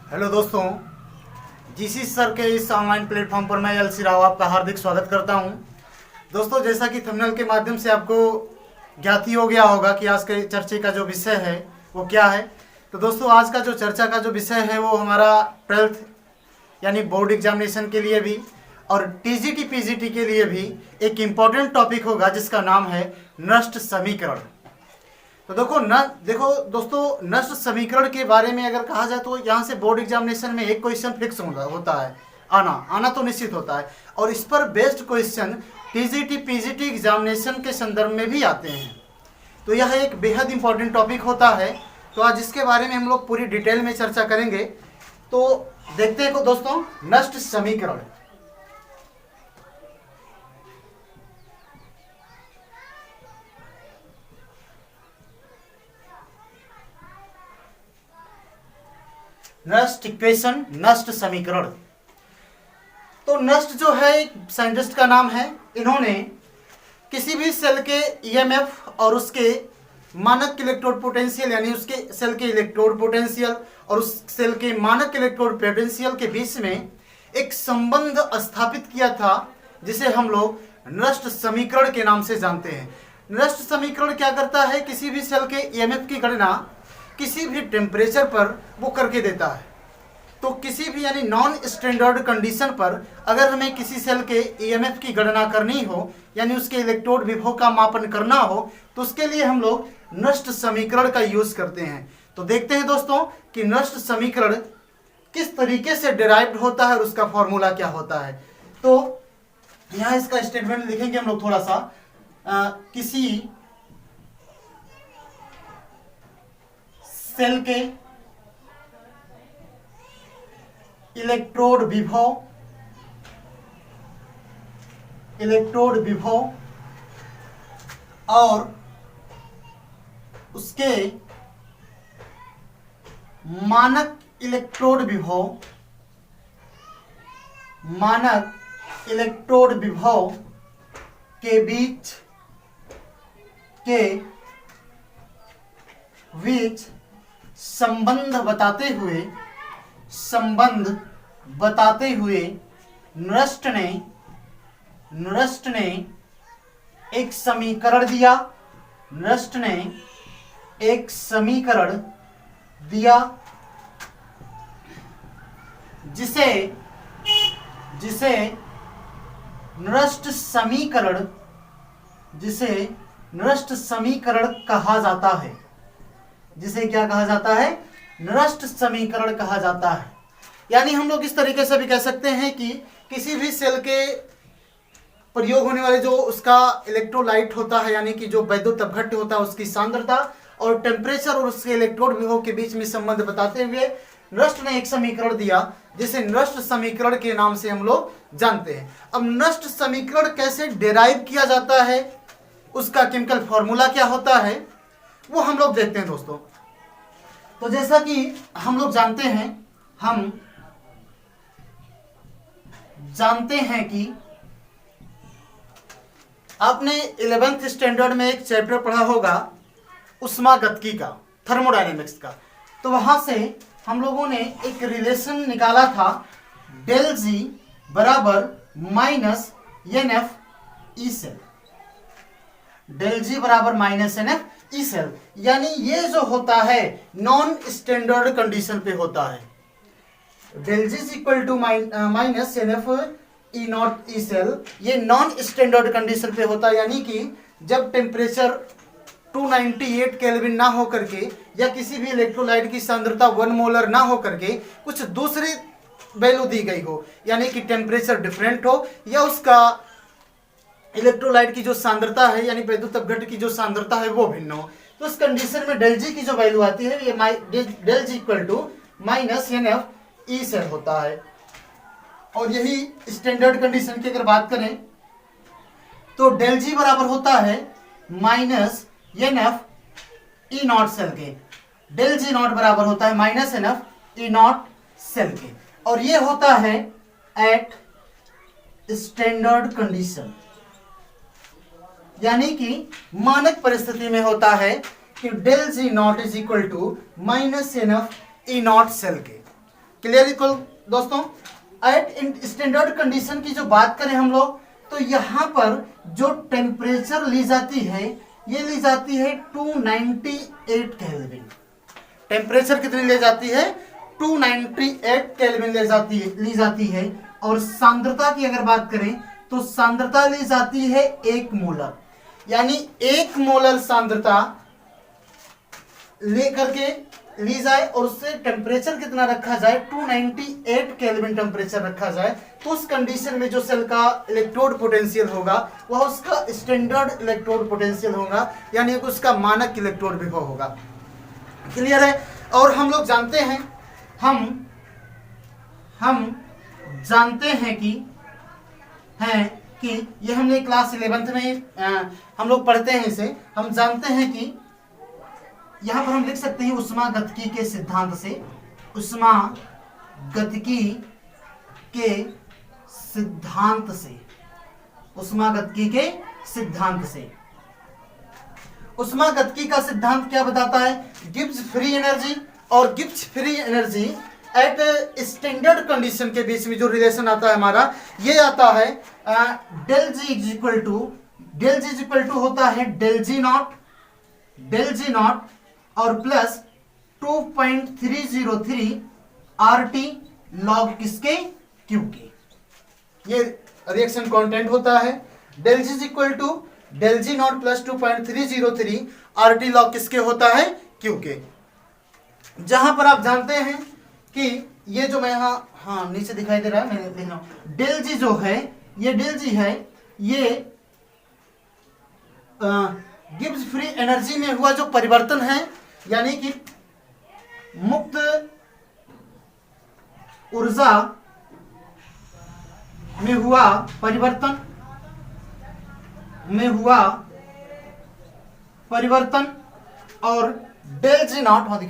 Hello दोस्तों, GC sir के इस ऑनलाइन प्लेटफॉर्म पर मैं एलसी राव आपका हार्दिक स्वागत करता हूं। दोस्तों, जैसा कि थंबनेल के माध्यम से आपको ज्ञात ही हो गया होगा कि आज के चर्चा का जो विषय है वो क्या है। तो दोस्तों, आज का जो चर्चा का जो विषय है वो हमारा 12th यानी बोर्ड एग्जामिनेशन के लिए भी और टीजीटी पीजीटी के लिए भी एक इम्पॉर्टेंट टॉपिक होगा जिसका नाम है नष्ट समीकरण। तो देखो दोस्तों, नष्ट समीकरण के बारे में अगर कहा जाए तो यहाँ से बोर्ड एग्जामिनेशन में एक क्वेश्चन फिक्स होता है, आना तो निश्चित होता है। और इस पर based question TGT PGT examination के संदर्भ में भी आते हैं। तो यह एक बेहद इंपॉर्टेंट टॉपिक होता है। तो आज इसके बारे में हम लोग पूरी डिटेल में चर्चा करेंगे। तो देखते हैं दोस्तों, नष्ट समीकरण। नष्ट इक्वेशन, नष्ट समीकरण। तो नष्ट जो है एक साइंटिस्ट का नाम है। इन्होंने किसी भी सेल के ईएमएफ और उसके मानक इलेक्ट्रोड पोटेंशियल यानी उसके सेल के इलेक्ट्रोड पोटेंशियल और उस सेल के मानक इलेक्ट्रोड पोटेंशियल के बीच में एक संबंध स्थापित किया था जिसे हम लोग नष्ट समीकरण के नाम से जानते हैं। नष्ट समीकरण क्या करता है, किसी भी सेल के ईएमएफ की गणना किसी भी टेम्परेचर पर वो करके देता है। तो किसी भी यानी नॉन स्टैंडर्ड कंडीशन पर अगर हमें किसी सेल के ईएमएफ की गणना करनी हो यानी उसके इलेक्ट्रोड विभव का मापन करना हो तो उसके लिए हम लोग नष्ट समीकरण का यूज करते हैं। तो देखते हैं दोस्तों कि नष्ट समीकरण किस तरीके से डिराइव्ड होता है और उसका फॉर्मूला क्या होता है। तो यहाँ इसका स्टेटमेंट लिखेंगे हम लोग थोड़ा सा। किसी सेल के इलेक्ट्रोड विभव और उसके मानक इलेक्ट्रोड विभव के बीच संबंध बताते हुए नष्ट ने एक समीकरण दिया जिसे नष्ट समीकरण कहा जाता है। जिसे क्या कहा जाता है? नष्ट समीकरण कहा जाता है। यानी हम लोग इस तरीके से भी कह सकते हैं कि किसी भी सेल के प्रयोग होने वाले जो उसका इलेक्ट्रोलाइट होता है यानी कि जो वैद्युत अपघट्य होता है उसकी सांद्रता और टेम्परेचर और उसके इलेक्ट्रोड विभव के बीच में संबंध बताते हुए नष्ट ने एक समीकरण दिया जिसे नष्ट समीकरण के नाम से हम लोग जानते हैं। अब नष्ट समीकरण कैसे डिराइव किया जाता है, उसका केमिकल फॉर्मूला क्या होता है, वो हम लोग देखते हैं दोस्तों। तो जैसा कि हम लोग जानते हैं कि आपने 11th स्टैंडर्ड में एक चैप्टर पढ़ा होगा उष्मागतिकी का, थर्मोडायनेमिक्स का। तो वहां से हम लोगों ने एक रिलेशन निकाला था डेल जी बराबर minus N F E cell. Del G बराबर minus N F E cell यानी ये जो होता है नॉन स्टैंडर्ड कंडीशन पे होता है। Del G equal to minus N F E naught E cell, ये नॉन स्टैंडर्ड कंडीशन पे होता है। यानी कि जब टेम्परेचर 298 केल्विन ना हो करके या किसी भी इलेक्ट्रोलाइट की सांद्रता 1 मोलर ना हो करके कुछ दूसरी वैल्यू दी गई हो, यानी कि टेम्परेचर डिफरेंट हो या उसका इलेक्ट्रोलाइट की जो सांद्रता है यानी वैद्युत अपघट्य की जो सांद्रता है वो भिन्न हो, तो उस कंडीशन में डेल जी की जो वैल्यू आती है ये del G equal to minus N F E cell होता है। और यही स्टैंडर्ड कंडीशन की अगर बात करें तो डेल जी बराबर होता है minus N F E not cell के। डेल जी नॉट बराबर होता है minus N F E not cell के, और ये होता है एट स्टैंडर्ड कंडीशन। यानी कि मानक परिस्थिति में होता है कि del G naught is equal to minus N F E not cell के। क्लियर इक्वल दोस्तों। एट स्टैंडर्ड कंडीशन की जो बात करें हम लोग, तो यहाँ पर जो टेम्परेचर ली जाती है ये ली जाती है 298 केल्विन। टेम्परेचर कितनी ले जाती है? 298 केल्विन ली जाती है। और सांद्रता की अगर बात करें तो सांद्रता ली जाती है 1 मोलर, यानी 1 मोलर सांद्रता लेकर के ली जाए और उससे टेम्परेचर कितना रखा जाए? 298 केल्विन टेम्परेचर रखा जाए, तो उस कंडीशन में जो सेल का इलेक्ट्रोड पोटेंशियल होगा वह उसका स्टैंडर्ड इलेक्ट्रोड पोटेंशियल होगा, यानी कि उसका मानक इलेक्ट्रोड विभव होगा। क्लियर है। और हम लोग जानते हैं, हम जानते हैं कि ये हमने क्लास 11th में हम लोग पढ़ते हैं इसे। हम जानते हैं कि यहां पर हम लिख सकते हैं ऊष्मागतिकी के सिद्धांत से, ऊष्मागतिकी के सिद्धांत से, ऊष्मागतिकी के सिद्धांत से। ऊष्मागतिकी का सिद्धांत क्या बताता है? गिब्स फ्री एनर्जी और Gibbs free energy at standard condition के बीच में जो रिलेशन आता है हमारा, ये आता है del G is equal to होता है डेल जी नॉट और प्लस 2.303 RT लॉग किसके? क्यू के। ये रिएक्शन कांस्टेंट होता है। Del G is equal to del G naught plus 2.303 RT log किसके होता है? क्यू के। जहां पर आप जानते हैं कि ये जो मैं हाँ नीचे दिखाई दे रहा है, मैं लिख रहा हूं डेल जी जो है, ये डेल जी है, ये गिब्स फ्री एनर्जी में हुआ जो परिवर्तन है, यानी कि मुक्त ऊर्जा में हुआ परिवर्तन और del G naught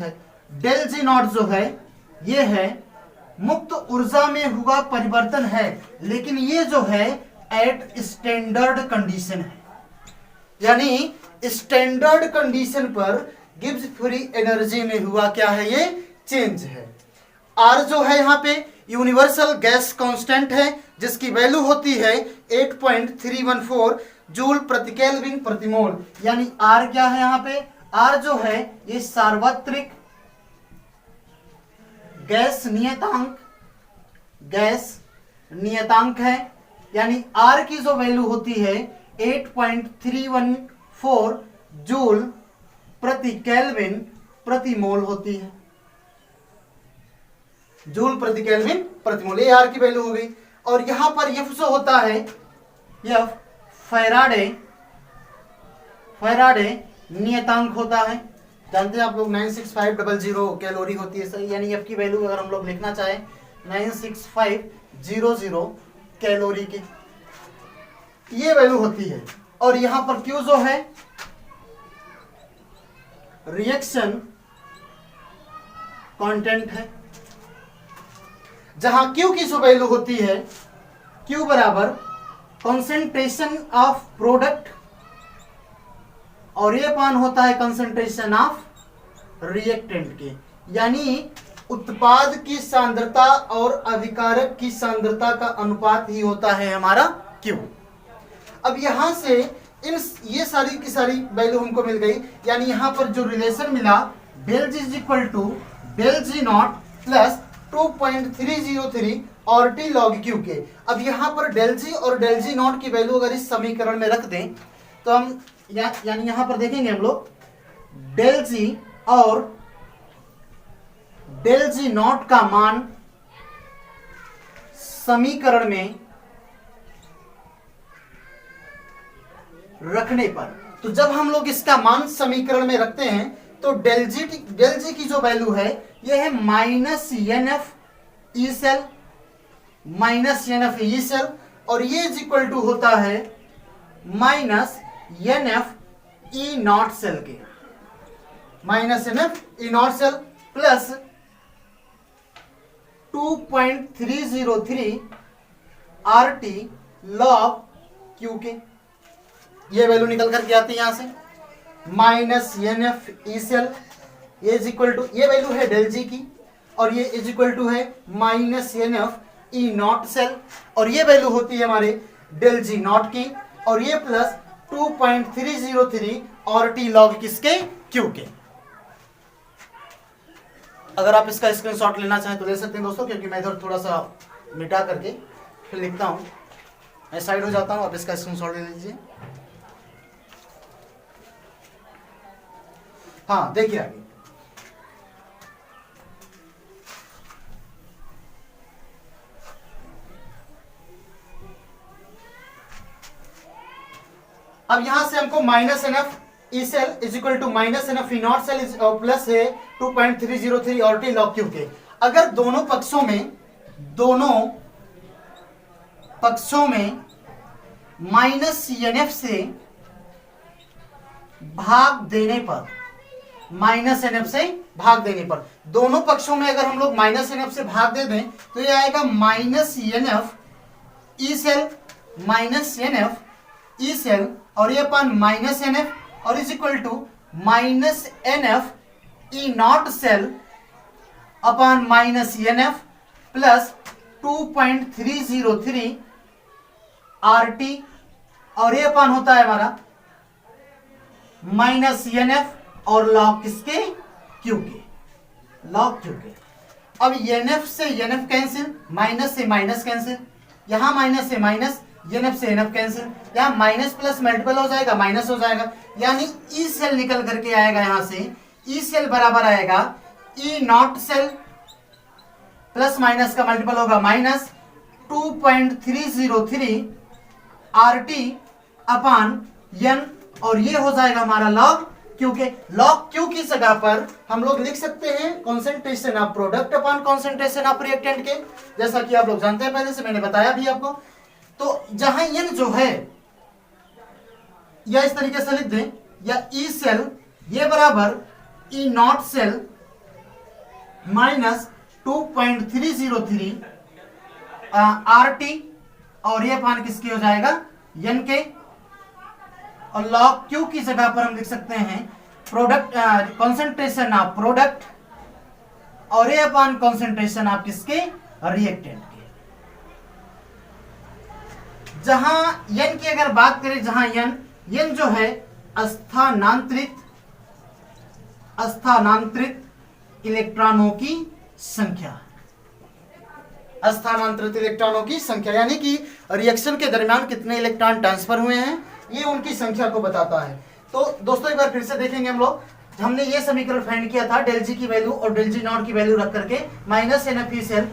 del G naught जो है ये है मुक्त ऊर्जा में हुआ परिवर्तन है, लेकिन ये जो है एट स्टैंडर्ड कंडीशन है, यानी स्टैंडर्ड कंडीशन पर गिब्स फ्री एनर्जी में हुआ क्या है? ये चेंज है। आर जो है यहाँ पे यूनिवर्सल गैस कांस्टेंट है, जिसकी वैल्यू होती है 8.314 जूल प्रति केल्विन प्रति मोल, यानी आर क्या है यहाँ पे? आर जो है ये सार्वत्रिक गैस नियतांक है, यानी आर की जो वैल्यू होती है 8.314 जूल प्रति केल्विन प्रति मोल होती है। जूल प्रति केल्विन प्रति मोल, ये आर की वैल्यू हो गई। और यहां पर एफ जो होता है, एफ फैराडे नियतांक होता है। जानते हैं आप लोग 96500 कैलोरी होती है सही, यानी एफ की वैल्यू अगर हम लोग लिखना चाहें 96500 कैलोरी की ये वैल्यू होती है। और यहां पर क्यू जो है रिएक्शन कांस्टेंट है, जहां क्यू की जो वैल्यू होती है, क्यू बराबर कंसंट्रेशन ऑफ प्रोडक्ट और ये पान होता है कंसंट्रेशन ऑफ रिएक्टेंट के, यानी उत्पाद की सांद्रता और अभिकारक की सांद्रता का अनुपात ही होता है हमारा क्यू। अब यहां से ये सारी की सारी वैल्यू हमको मिल गई, यानी यहां पर जो रिलेशन मिला del G is equal to del G naught plus 2.303 और टी लॉग क्यू के। अब यहां पर डेल जी और डेल जी नॉट की वैल्यू अगर इस समीकरण में रख दें तो हम यानी यहां पर देखेंगे हम लोग डेल जी और डेल जी नॉट का मान समीकरण में रखने पर, तो जब हम लोग इसका मान समीकरण में रखते हैं तो डेल जी की जो वैल्यू है यह है -NF ई सेल और ये इज इक्वल टू होता है -NF ई नॉट सेल के, -NF E not cell plus 2.303 RT log Q के। ये वैल्यू निकल करके आती है यहां से -NF ई सेल ये इज इक्वल टू, ये वैल्यू है डेल जी की और ये इज इक्वल टू है minus N F E not cell, और ये वैल्यू होती है हमारे डेल जी नॉट की, और ये प्लस 2.303 और टी लॉग किसके, क्यू के। अगर आप इसका स्क्रीनशॉट लेना चाहें तो ले सकते हैं दोस्तों, क्योंकि मैं इधर थोड़ा सा मिटा करके फिर लिखता हूं, मैं साइड हो जाता हूं, आप इसका स्क्रीनशॉट ले लीजिए। हाँ देखिए आगे, अब यहां से हमको minus N F E cell is equal to minus N F E not cell is plus है 2.303 और टी लॉग क्यू के। अगर दोनों पक्षों में माइनस एन एफ से भाग देने पर, माइनस एन एफ से भाग देने पर, दोनों पक्षों में अगर हम लोग माइनस एन एफ से भाग दे दें तो ये आएगा minus N F E cell, minus N F E cell, और ये अपन माइनस एन एफ और is equal to minus N F E not cell upon minus N F plus 2.303 R T, और ये अपन होता है हमारा माइनस एन एफ और लॉग किसके, क्यू के, लॉग क्यू के। अब एन एफ से एन एफ कैंसिल, माइनस से माइनस कैंसिल, यहां माइनस से माइनस, एन एफ से एन एफ कैंसिल, यहां माइनस प्लस मल्टीपल हो जाएगा, माइनस हो जाएगा, यानी ई सेल निकल करके आएगा, यहां से ई सेल बराबर आएगा E not cell plus minus का मल्टीपल होगा minus 2.303 R T upon N, और ये हो जाएगा हमारा लॉग क्यू के। लॉग क्यू की जगह पर हम लोग लिख सकते हैं concentration of product upon concentration of reactant के, जैसा कि आप लोग जानते हैं, पहले से मैंने बताया भी आपको। तो जहां एन जो है, या इस तरीके से लिख दें, या ई सेल ये बराबर E not cell minus 2.303 R T, और ये पान किसकी हो जाएगा, एन के, और लॉग क्यू की जगह पर हम लिख सकते हैं प्रोडक्ट कॉन्सेंट्रेशन ऑफ प्रोडक्ट, और ये अपान कॉन्सेंट्रेशन ऑफ किसके, रिएक्टेंट के। जहां एन की अगर बात करें, जहां एन जो है स्थानांतरित इलेक्ट्रॉनों की संख्या, स्थानांतरित इलेक्ट्रॉनों की संख्या, यानी कि रिएक्शन के दरमियान कितने इलेक्ट्रॉन ट्रांसफर हुए हैं, ये उनकी संख्या को बताता है। तो दोस्तों एक बार फिर से देखेंगे हम लोग, हमने ये समीकरण फाइंड किया था डेल जी की वैल्यू और डेल जी नॉट की वैल्यू रख करके, minus N F E cell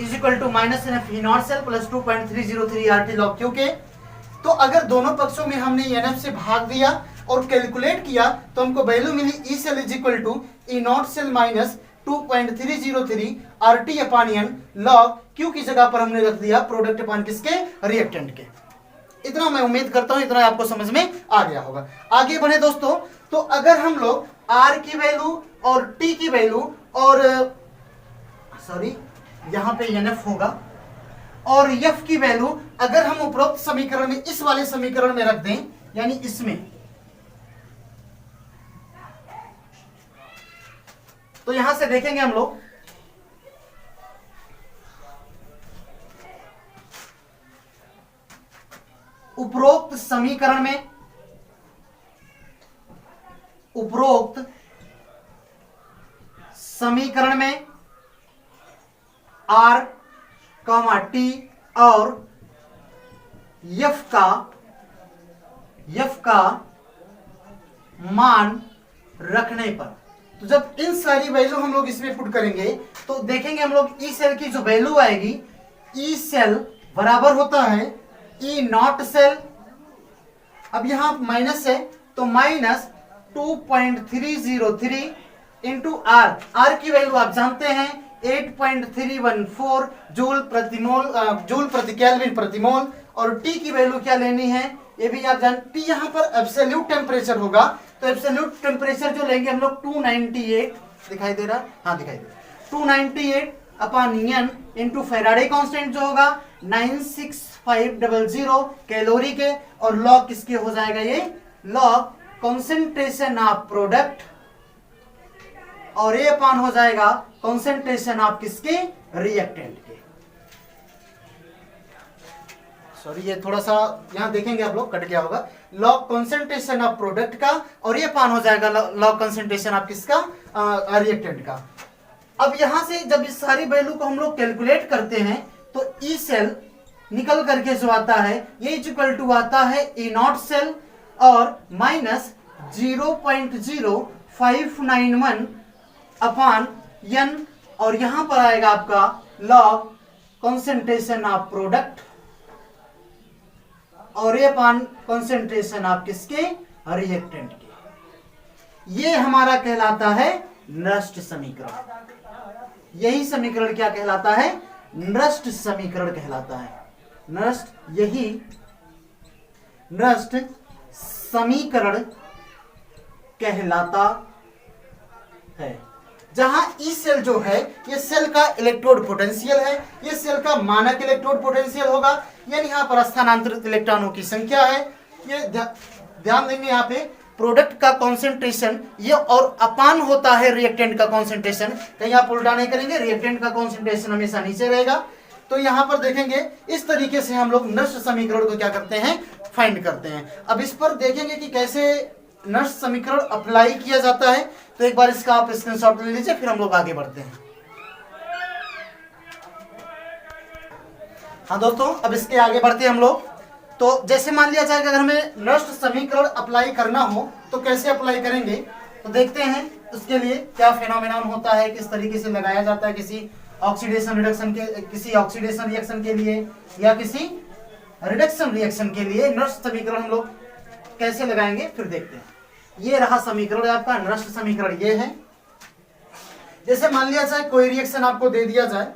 is equal to minus N F E not cell plus 2.303 R T log Q के। तो अगर दोनों पक्षों में हमने एन एफ से भाग दिया और कैलकुलेट किया तो हमको वैल्यू मिली E cell is equal to E not cell minus 2.303 R T upon N, log Q की जगह पर हमने रख दिया प्रोडक्ट अपॉन किसके, रिएक्टेंट के। इतना मैं उम्मीद करता हूं इतना आपको समझ में आ गया होगा। आगे बढ़े दोस्तों, तो अगर हम लोग आर की वैल्यू और टी की वैल्यू और सॉरी यहां पे एनएफ होगा, और एफ की वैल्यू अगर हम उपरोक्त समीकरण में, इस वाले समीकरण में रख दें, यानी इसमें, तो यहां से देखेंगे हम लोग उपरोक्त समीकरण में आर टी और एफ का मान रखने पर, तो जब इन सारी वैल्यू हम लोग इसमें पुट करेंगे तो देखेंगे हम लोग ई सेल की जो वैल्यू आएगी, ई सेल बराबर होता है ई नॉट सेल, अब यहां माइनस है तो माइनस 2.303 इंटू आर, आर की वैल्यू आप जानते हैं 8.314 जूल प्रति केल्विन प्रति मोल, और टी की वैल्यू क्या लेनी है ये भी आप जान, टी यहां पर एब्सोल्यूट टेम्परेचर होगा, तो एब्सोल्यूट टेम्परेचर जो लेंगे हम लोग 298, दिखाई दे रहा, हाँ दिखाई दे रहा, 298 upon N into Faraday constant जो होगा 96500 कैलोरी के, और लॉग किसके हो जाएगा, ये लॉग कॉन्सेंट्रेशन ऑफ प्रोडक्ट और ये अपान हो जाएगा कॉन्सेंट्रेशन ऑफ किसके, रिएक्टेंट के। सॉरी ये थोड़ा सा यहां देखेंगे आप लोग कट गया होगा, लॉग कॉन्सेंट्रेशन ऑफ प्रोडक्ट का, और ये अपान हो जाएगा लॉग कॉन्सेंट्रेशन ऑफ किसका, रिएक्टेंट का। अब यहां से जब इस सारी वैल्यू को हम लोग कैलकुलेट करते हैं तो ई सेल निकल करके जो आता है ये इक्वल टू आता है ई नॉट सेल और माइनस 0.0591 अपान एन, और यहां पर आएगा आपका लॉग कॉन्सेंट्रेशन ऑफ प्रोडक्ट और ये अपान कॉन्सेंट्रेशन ऑफ किसके, रिएक्टेंट के। ये हमारा कहलाता है नष्ट समीकरण। यही समीकरण क्या कहलाता है, नष्ट समीकरण कहलाता है। नष्ट, यही नष्ट समीकरण कहलाता है। जहां ई सेल जो है ये सेल का इलेक्ट्रोड पोटेंशियल है, ये सेल का मानक इलेक्ट्रोड पोटेंशियल होगा, यानी यहाँ पर स्थानांतरित इलेक्ट्रॉनों की संख्या है। ये ध्यान देंगे यहाँ पे प्रोडक्ट का कॉन्सेंट्रेशन ये और अपान होता है रिएक्टेंट का कॉन्सेंट्रेशन, कहीं आप उल्टा नहीं करेंगे, रिएक्टेंट का कॉन्सेंट्रेशन हमेशा नीचे रहेगा। तो यहाँ पर देखेंगे इस तरीके से हम लोग नष्ट समीकरण को क्या करते हैं, फाइंड करते हैं। अब इस पर देखेंगे कि कैसे नष्ट समीकरण अप्लाई किया जाता है, तो एक बार इसका आप स्क्रीनशॉट ले लीजिए, फिर हम लोग आगे बढ़ते हैं। हाँ दोस्तों, अब इसके आगे बढ़ते हैं हम लोग। तो जैसे मान लिया जाए कि अगर हमें नष्ट समीकरण अप्लाई करना हो तो कैसे अप्लाई करेंगे, तो देखते हैं उसके लिए क्या फेनोमेनन होता है, किस तरीके से लगाया जाता है किसी ऑक्सीडेशन रिडक्शन के, किसी ऑक्सीडेशन रिएक्शन के लिए या किसी रिडक्शन रिएक्शन के लिए नष्ट समीकरण हम लोग कैसे लगाएंगे, फिर देखते हैं। ये रहा समीकरण आपका नष्ट समीकरण, ये है। जैसे मान लिया जाए कोई रिएक्शन आपको दे दिया जाए,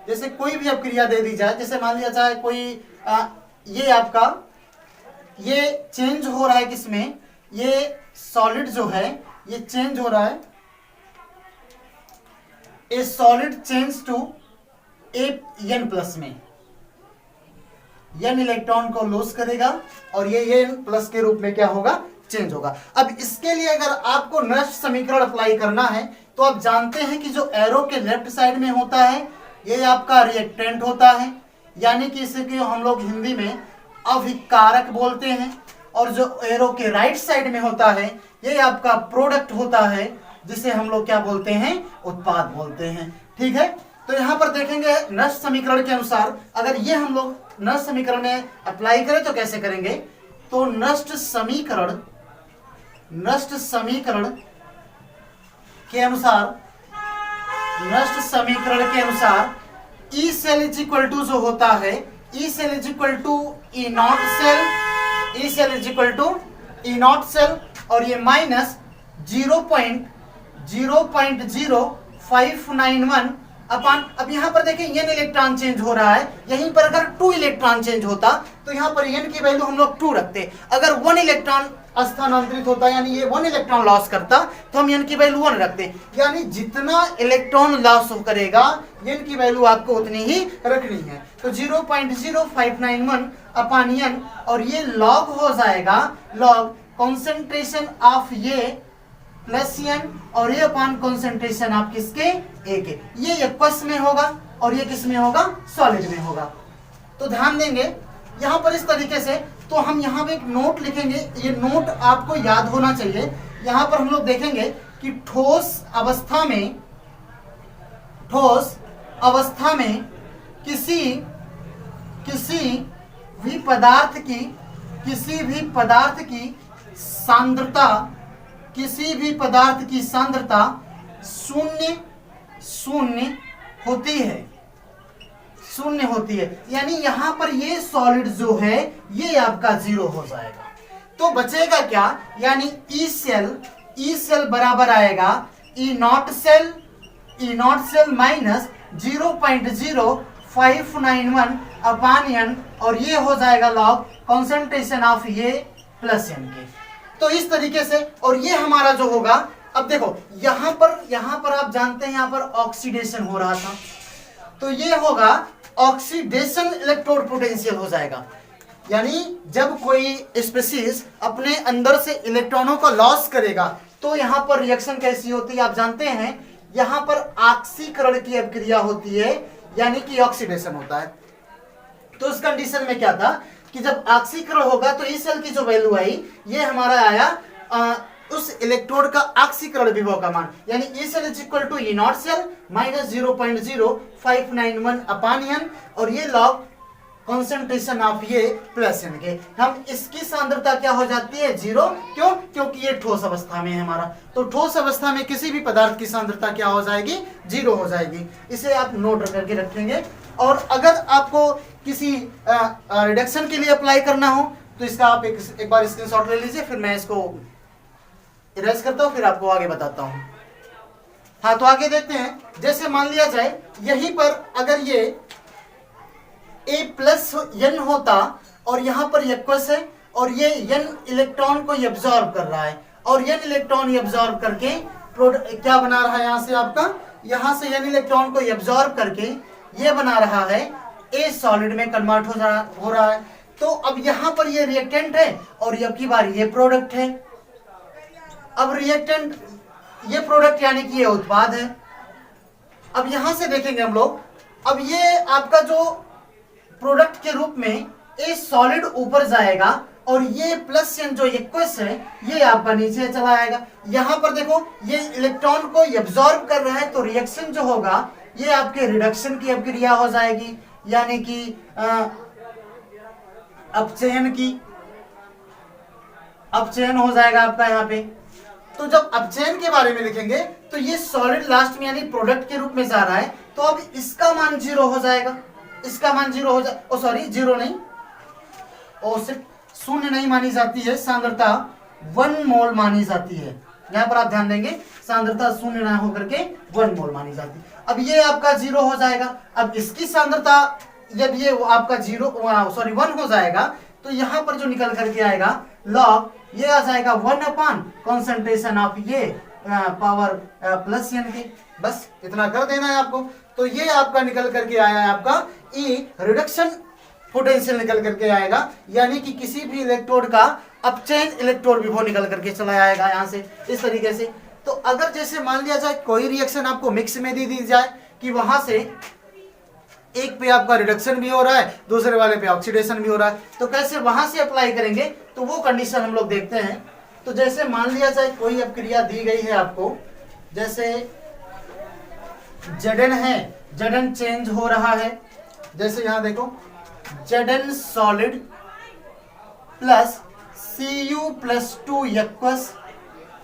जैसे कोई भी अभिक्रिया दे दी जाए, जैसे मान लिया जाए कोई ये आपका ये चेंज हो रहा है किसमें, ये सॉलिड जो है ये चेंज हो रहा है, a solid change to N plus में, एन इलेक्ट्रॉन को लॉस करेगा और ये एन प्लस के रूप में क्या होगा, चेंज होगा। अब इसके लिए अगर आपको नष्ट समीकरण अप्लाई करना है तो आप जानते हैं कि जो एरो के लेफ्ट साइड में होता है ये आपका रिएक्टेंट होता है, यानी कि इसे हम लोग हिंदी में अभिकारक बोलते हैं, और जो एरो के राइट साइड में होता है ये आपका प्रोडक्ट होता है, जिसे हम लोग क्या बोलते हैं, उत्पाद बोलते हैं। ठीक है, तो यहां पर देखेंगे नष्ट समीकरण के अनुसार अगर ये हम लोग नष्ट समीकरण में अप्लाई करें तो कैसे करेंगे, तो नष्ट समीकरण के अनुसार E cell is equal to जो होता है, E cell is equal to E not cell, E cell is equal to E not cell, और ये माइनस 0.0591 अपान, अब यहाँ पर देखें एन इलेक्ट्रॉन चेंज हो रहा है, यहीं पर अगर 2 इलेक्ट्रॉन चेंज होता तो यहाँ पर एन की वैल्यू हम लोग 2 रखते, अगर 1 इलेक्ट्रॉन स्थानांतरित होता यानी ये 1 इलेक्ट्रॉन लॉस करता तो हम एन की वैल्यू 1 रखते, यानी जितना इलेक्ट्रॉन लॉस करेगा एन की वैल्यू आपको उतनी ही रखनी है। तो 0.0591 अपान एन, और ये लॉग हो जाएगा लॉग कॉन्सेंट्रेशन ऑफ ये प्लस एन, और ये अपान कॉन्सेंट्रेशन ऑफ किसके, ए के। ये एक्वस में होगा और ये किस में होगा, सॉलिड में होगा। तो ध्यान देंगे यहाँ पर इस तरीके से, तो हम यहाँ पे एक नोट लिखेंगे, ये नोट आपको याद होना चाहिए। यहाँ पर हम लोग देखेंगे कि ठोस अवस्था में किसी भी पदार्थ की सांद्रता शून्य होती है, यानी यहाँ पर ये सॉलिड जो है ये आपका 0 हो जाएगा। तो बचेगा क्या, यानी ई सेल बराबर आएगा E not cell minus 0.0591 upon N, और ये हो जाएगा लॉग कॉन्सेंट्रेशन ऑफ ये प्लस एन के। तो इस तरीके से, और ये हमारा जो होगा, अब देखो यहाँ पर आप जानते हैं यहाँ पर ऑक्सीडेशन हो रहा था, तो ये होगा ऑक्सीडेशन इलेक्ट्रोड पोटेंशियल हो जाएगा, यानी जब कोई स्पीशीज अपने अंदर से इलेक्ट्रॉनों को लॉस करेगा तो यहाँ पर रिएक्शन कैसी होती है आप जानते हैं, यहाँ पर ऑक्सीकरण की अभिक्रिया होती है, यानी कि ऑक्सीडेशन होता है। तो उस कंडीशन में क्या था कि जब ऑक्सीकरण होगा तो इस सेल की जो वैल्यू आई ये हमारा आया उस इलेक्ट्रोड का ऑक्सीकरण विभव का मान, यानी E cell is equal to E not cell minus 0.0591 upon N, और ये लॉग कॉन्सेंट्रेशन ऑफ ये प्लस एन के, हम इसकी सांद्रता क्या हो जाती है 0, क्यों? क्योंकि ये ठोस अवस्था में है हमारा। तो ठोस अवस्था में किसी भी पदार्थ की सांद्रता क्या हो जाएगी 0 हो जाएगी। इसे आप नोट करके रखेंगे। और अगर आपको किसी रिडक्शन के लिए अप्लाई करना हो तो इसका आप एक बार स्क्रीनशॉट ले लीजिए, फिर मैं इसको इरेज करता हूं, फिर आपको आगे बताता हूं। हाँ, तो आगे देखते हैं। जैसे मान लिया जाए यहीं पर अगर ये A प्लस एन होता और यहां पर एक्वस है और ये एन इलेक्ट्रॉन को एब्जॉर्ब कर रहा है, और एन इलेक्ट्रॉन एब्जॉर्ब करके क्या बना रहा है, यहां से आपका यहां से एन इलेक्ट्रॉन को एब्जॉर्ब करके ये बना रहा है ए सॉलिड में कन्वर्ट हो रहा है। तो अब यहां पर ये रिएक्टेंट है और अब की बार ये प्रोडक्ट है। अब रिएक्टेंट ये प्रोडक्ट यानी कि ये उत्पाद है। अब यहां से देखेंगे हम लोग, अब ये आपका जो प्रोडक्ट के रूप में ए सॉलिड ऊपर जाएगा और ये प्लस एन जो एक्वस है ये आपका नीचे चला आएगा। यहां पर देखो ये इलेक्ट्रॉन को एब्जॉर्ब कर रहा है, तो रिएक्शन जो होगा ये आपके रिडक्शन की अभिक्रिया हो जाएगी, यानी कि अपचयन हो जाएगा आपका यहाँ पे। तो जब अपचयन के बारे में लिखेंगे तो ये सॉलिड लास्ट में यानी प्रोडक्ट के रूप में जा रहा है, तो अब इसका मान 0 हो जाएगा, इसका मान 0 हो जाए, सॉरी 0 नहीं, सिर्फ शून्य नहीं मानी जाती है, सांद्रता 1 मोल मानी जाती है। यहाँ पर आप ध्यान देंगे, सांद्रता शून्य ना होकर के 1 मोल मानी जाती है। अब ये आपका 0 हो जाएगा। अब इसकी सांद्रता जब ये आपका 1 हो जाएगा तो यहाँ पर जो निकल करके आएगा लॉग ये आ जाएगा 1 अपान कॉन्सेंट्रेशन ऑफ ये पावर प्लस एन के। बस इतना कर देना है आपको। तो ये आपका निकल करके आया है आपका ई रिडक्शन पोटेंशियल निकल करके आएगा, यानी कि किसी भी इलेक्ट्रोड का अपचयन इलेक्ट्रोड विभव निकल करके चला आएगा यहाँ से इस तरीके से। तो अगर जैसे मान लिया जाए कोई रिएक्शन आपको मिक्स में दी जाए कि वहां से एक पे आपका रिडक्शन भी हो रहा है, दूसरे वाले पे ऑक्सीडेशन भी हो रहा है, तो कैसे वहां से अप्लाई करेंगे, तो वो कंडीशन हम लोग देखते हैं। तो जैसे मान लिया जाए कोई अभिक्रिया दी गई है आपको, जैसे Zn है, Zn चेंज हो रहा है, जैसे यहां देखो Zn solid plus Cu plus 2 aqueous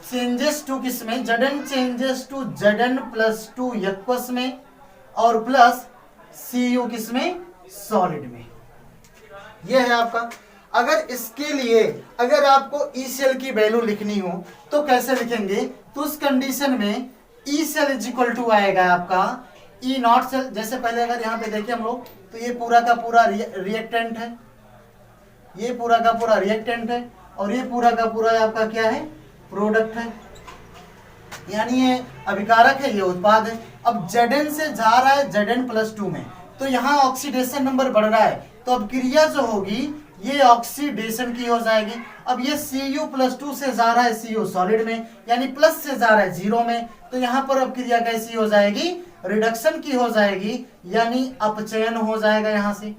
changes to किसमें, Zn changes to Zn plus 2 aqueous में और प्लस Cu किसमें, सॉलिड में। यह है आपका। अगर इसके लिए अगर आपको ई सेल की वैल्यू लिखनी हो तो कैसे लिखेंगे, तो उस कंडीशन में E cell is equal to आएगा आपका ई नॉट सेल। जैसे पहले अगर यहाँ पे देखें हम लोग तो ये पूरा का पूरा रिएक्टेंट है, ये पूरा का पूरा रिएक्टेंट है और ये पूरा का पूरा आपका क्या है, प्रोडक्ट है, यानी ये अभिकारक है, ये उत्पाद है। अब Zn से जा रहा है Zn प्लस 2 में, तो यहाँ ऑक्सीडेशन नंबर बढ़ रहा है, तो अब क्रिया जो होगी ये ऑक्सीडेशन की हो जाएगी। अब ये Cu प्लस 2 से जा रहा है Cu सॉलिड में, यानी प्लस से जा रहा है 0 में, तो यहाँ पर अब क्रिया कैसी हो जाएगी, रिडक्शन की हो जाएगी, यानी अपचयन हो जाएगा यहाँ से।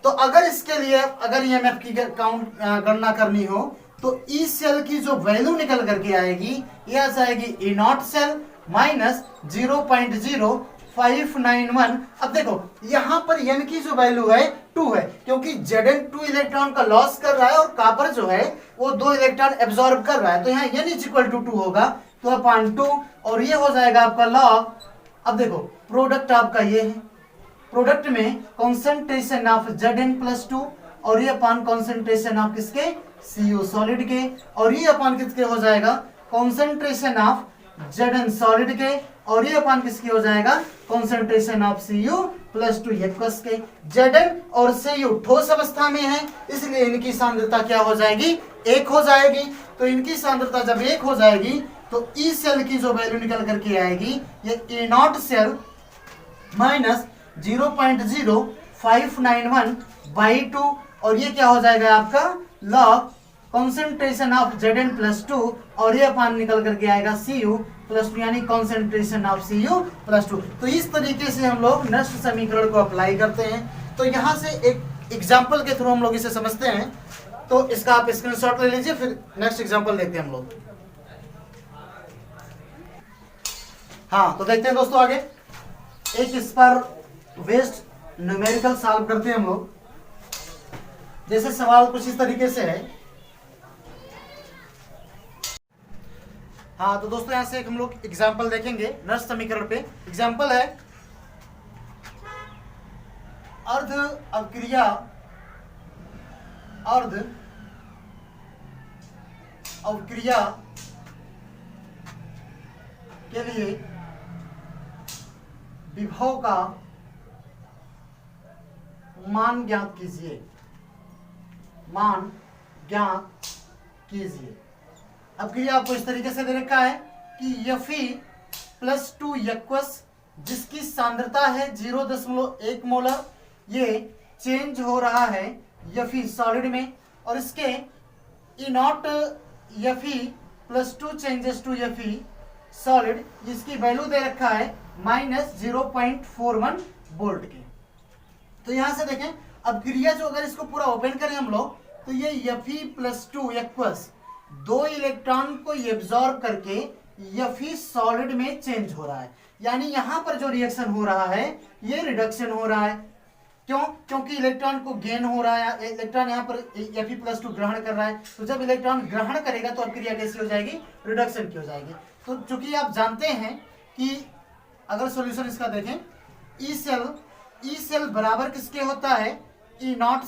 तो अगर इसके लिए अगर ईएमएफ की गणना करनी हो तो ई सेल की जो वैल्यू निकल करके आएगी ये आ जाएगी ई नॉट सेल माइनस 0.0591। अब देखो यहाँ पर एन की जो वैल्यू है 2 है, क्योंकि Zn 2 इलेक्ट्रॉन का लॉस कर रहा है और कॉपर जो है वो 2 इलेक्ट्रॉन एब्जॉर्ब कर रहा है, तो यहाँ n इज इक्वल टू 2 होगा, तो अपॉन 2 और ये हो जाएगा आपका लॉग। अब देखो प्रोडक्ट आपका ये है, प्रोडक्ट में कॉन्सेंट्रेशन ऑफ Zn प्लस 2 और ये अपॉन कॉन्सेंट्रेशन ऑफ किसके, Cu सॉलिड के, और ये अपॉन किसके हो जाएगा, कॉन्सेंट्रेशन ऑफ Zn सॉलिड के, और ये अपॉन किसके हो जाएगा, concentration of Cu plus 2 aqueous के। Zn और Cu ठोस अवस्था में है, इसलिए इनकी सांद्रता क्या हो जाएगी, 1 हो जाएगी। तो इनकी सांद्रता जब 1 हो जाएगी तो ई सेल की जो वैल्यू निकल करके आएगी ये ई नॉट सेल माइनस 0.0591/2 और ये क्या हो जाएगा आपका लॉग कॉन्सेंट्रेशन ऑफ Zn+2 और ये अपान निकल करके आएगा Cu+2 यानी कॉन्सेंट्रेशन ऑफ Cu+2। तो इस तरीके से हम लोग नष्ट समीकरण को अप्लाई करते हैं। तो यहाँ से एक एग्जाम्पल के थ्रू हम लोग इसे समझते हैं। तो इसका आप स्क्रीनशॉट ले लीजिए, फिर नेक्स्ट एग्जाम्पल देखते हैं हम लोग। हाँ, तो देखते हैं दोस्तों आगे एक इस पर वेस्ट न्यूमेरिकल सॉल्व करते हैं हम लोग। जैसे सवाल कुछ इस तरीके से है। हाँ, तो दोस्तों यहां से एक हम लोग एग्जाम्पल देखेंगे नष्ट समीकरण पे। एग्जाम्पल है अर्ध अवक्रिया के लिए विभव का मान ज्ञात कीजिए। अब क्रिया आपको इस तरीके से दे रखा है कि Fe+2 यक्वस जिसकी सांद्रता है 0.1 मोलर, ये चेंज हो रहा है Fe सॉलिड में, और इसके E0 Fe+2 changes to Fe solid, जिसकी वैल्यू दे रखा है -0.41 वोल्ट की। तो यहां से देखें, अब क्रिया जो अगर इसको पूरा ओपन करें हम लोग, तो ये Fe+2 यक्वस 2 इलेक्ट्रॉन को एब्जॉर्ब करके Fe सॉलिड में चेंज हो रहा है। यानी यहां पर जो रिएक्शन हो रहा है ये रिडक्शन हो रहा है। क्यों? क्योंकि इलेक्ट्रॉन को गेन हो रहा है, इलेक्ट्रॉन यहाँ पर Fe+2 ग्रहण कर रहा है। तो जब इलेक्ट्रॉन ग्रहण करेगा तो अब क्रिया कैसी हो जाएगी? रिडक्शन की हो जाएगी। तो चूंकि आप जानते हैं कि अगर सॉल्यूशन इसका देखें, ई सेल बराबर किसके होता है? E0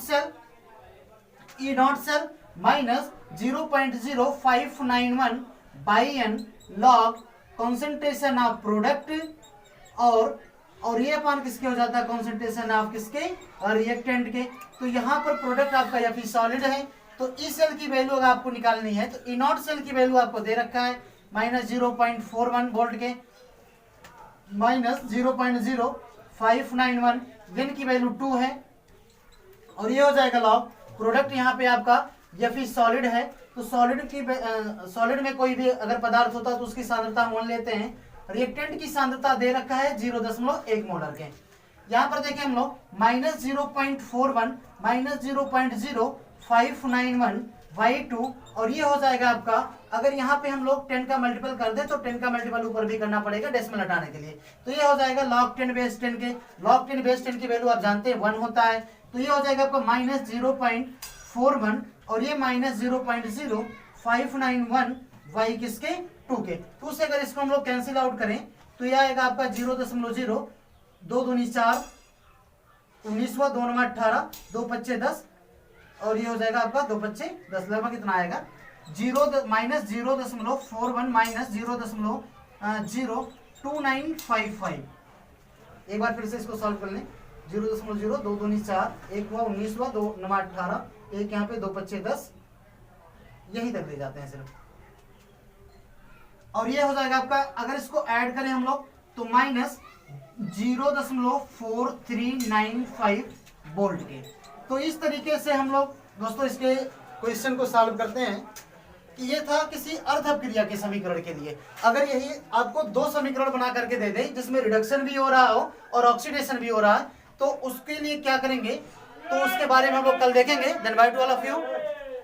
cell minus 0.0591 by N log concentration of product, और ये अपान किसके हो जाता है? कॉन्सेंट्रेशन ऑफ किसके? रिएक्टेंट के। तो यहाँ पर प्रोडक्ट आपका Fe सॉलिड है, तो ई सेल की वैल्यू अगर आपको निकालनी है तो E0 सेल की वैल्यू आपको दे रखा है -0.41 वोल्ट के, -0.0591, गेन की वैल्यू 2 है, और ये हो जाएगा लॉग प्रोडक्ट। यहाँ पे आपका Fe सॉलिड है, तो सॉलिड में कोई भी अगर पदार्थ होता है तो उसकी सांद्रता हम लेते हैं। रिएक्टेंट की सांद्रता दे रखा है 0.1 मोलर के। यहाँ पर देखें हम लोग -0.41 -0.0591 बाई 2, और ये हो जाएगा आपका, अगर यहाँ पे हम लोग 10 का मल्टीपल कर दे तो 10 का मल्टीपल ऊपर भी करना पड़ेगा डेसिमल हटाने के लिए। तो ये हो जाएगा log 10 बेस 10 के। log 10 बेस 10 की वैल्यू आप जानते हैं 1 होता है। तो ये हो जाएगा आपका -0.41 और ये -0.0591 वाई किसके? 2 के। 2 से अगर इसको हम लोग कैंसिल आउट करें तो ये आएगा आपका 0.0, 2 दूनी 4, 19वां, 2 नंबर 18, 2 पच्चे 10, और ये हो जाएगा आपका 2 पच्चे 10, लगभग कितना आएगा? -0.41 -0.02955। एक बार फिर से इसको सॉल्व कर लें। 0.0, 2 दूनी 4, 1 हुआ 19वां, 2 नंबर 18, एक यहाँ पे 2 पच्चे 10, यही तक ले जाते हैं सिर्फ। और ये हो जाएगा आपका, अगर इसको ऐड करें हम लोग तो -0.4395 वोल्ट के। तो इस तरीके से हम लोग दोस्तों इसके क्वेश्चन को सॉल्व करते हैं कि ये था किसी अर्ध अपक्रिया के समीकरण के लिए। अगर यही आपको 2 समीकरण बना करके दे दे जिसमें रिडक्शन भी हो रहा हो और ऑक्सीडेशन भी हो रहा है, तो उसके लिए क्या करेंगे तो उसके बारे में हम लोग कल देखेंगे। Then bye to all of you.